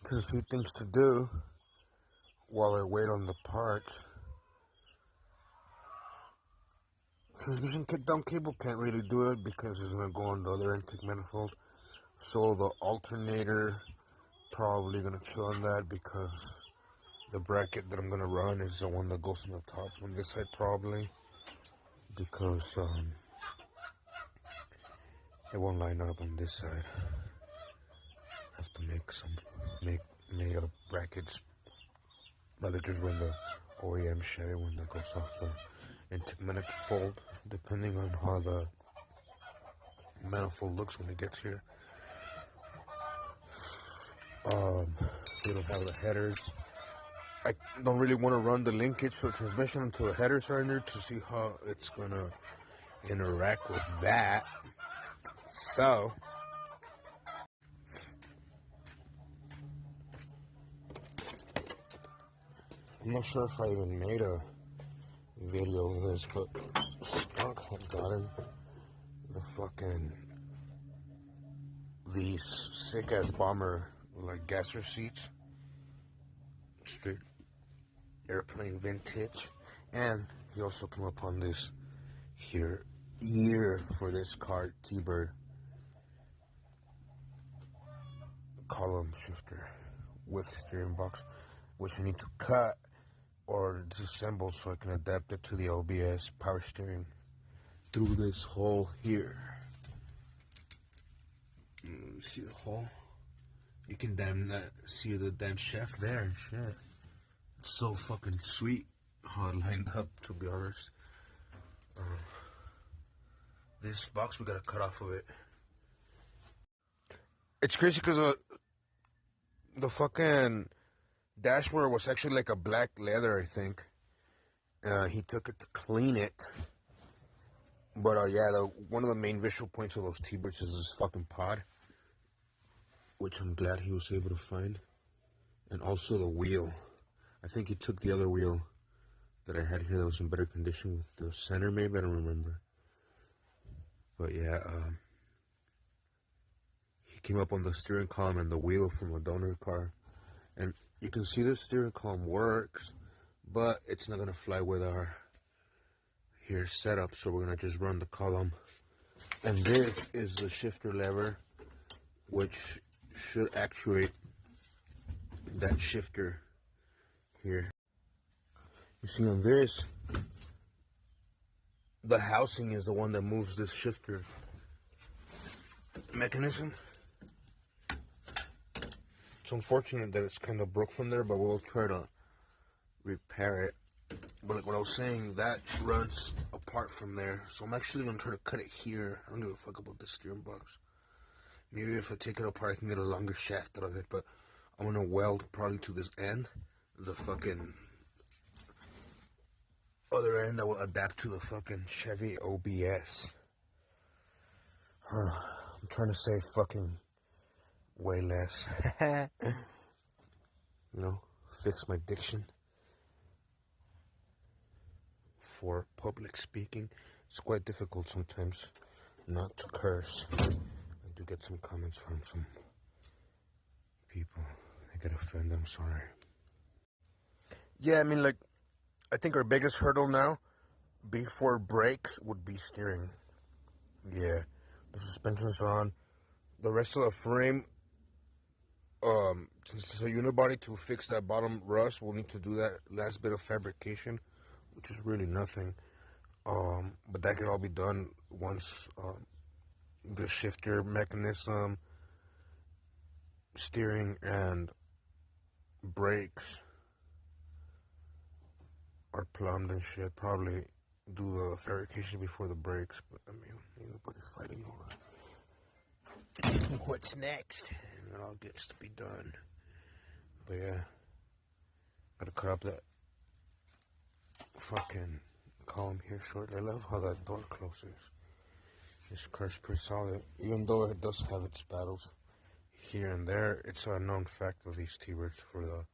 to see things to do while I wait on the parts. Transmission kickdown cable can't really do it because it's going to go on the other intake manifold. So the alternator probably going to chill on that because the bracket that I'm going to run is the one that goes on the top on this side probably. Because it won't line up on this side. I have to make some made up brackets. Rather just run the OEM Chevy one that goes off the intake manifold, depending on how the manifold looks when it gets here. We don't have the headers. I don't really want to run the linkage for transmission until the headers are in there to see how it's gonna interact with that. So I'm not sure if I even made a video of this, but Skunk had gotten these sick ass bomber like gasser seats, straight airplane vintage, and he also came upon this ear for this car, T-Bird column shifter with steering box, which I need to cut or disassemble so I can adapt it to the OBS power steering through this hole here. See the hole? You can see the damn shaft there and shit. It's so fucking sweet how it lined up, to be honest. This box we gotta cut off of it. It's crazy because the fucking dashboard was actually like a black leather, I think. He took it to clean it. But yeah, one of the main visual points of those T-Birds is this fucking pod, which I'm glad he was able to find. And also the wheel. I think he took the other wheel that I had here that was in better condition with the center, maybe, I don't remember. But yeah, he came up on the steering column and the wheel from a donor car. And you can see the steering column works, but it's not gonna fly with our here setup, so we're gonna just run the column. And this is the shifter lever, which should actuate that shifter here. You see on this, the housing is the one that moves this shifter mechanism. It's unfortunate that it's kind of broke from there, but we'll try to repair it. But like what I was saying, that runs apart from there, so I'm actually gonna try to cut it here. I don't give a fuck about the steering box. Maybe if I take it apart, I can get a longer shaft out of it, but I'm gonna weld probably to this end, the fucking other end that will adapt to the fucking Chevy OBS. I'm trying to say fucking way less. You know, fix my diction for public speaking. It's quite difficult sometimes not to curse. I do get some comments from some people. I get offended, I'm sorry. Yeah, I mean, like, I think our biggest hurdle now before brakes would be steering. Yeah, the suspension's on. The rest of the frame, since it's a unibody, to fix that bottom rust, we'll need to do that last bit of fabrication, which is really nothing. But that can all be done once the shifter mechanism, steering, and brakes are plumbed and shit. Probably do the fabrication before the brakes, but I mean, ain't nobody fighting over what's next, and it all gets to be done. But yeah, gotta cut up that fucking column here shortly. I love how that door closes. This car's pretty solid, even though it does have its battles here and there. It's a known fact of these T-Birds for the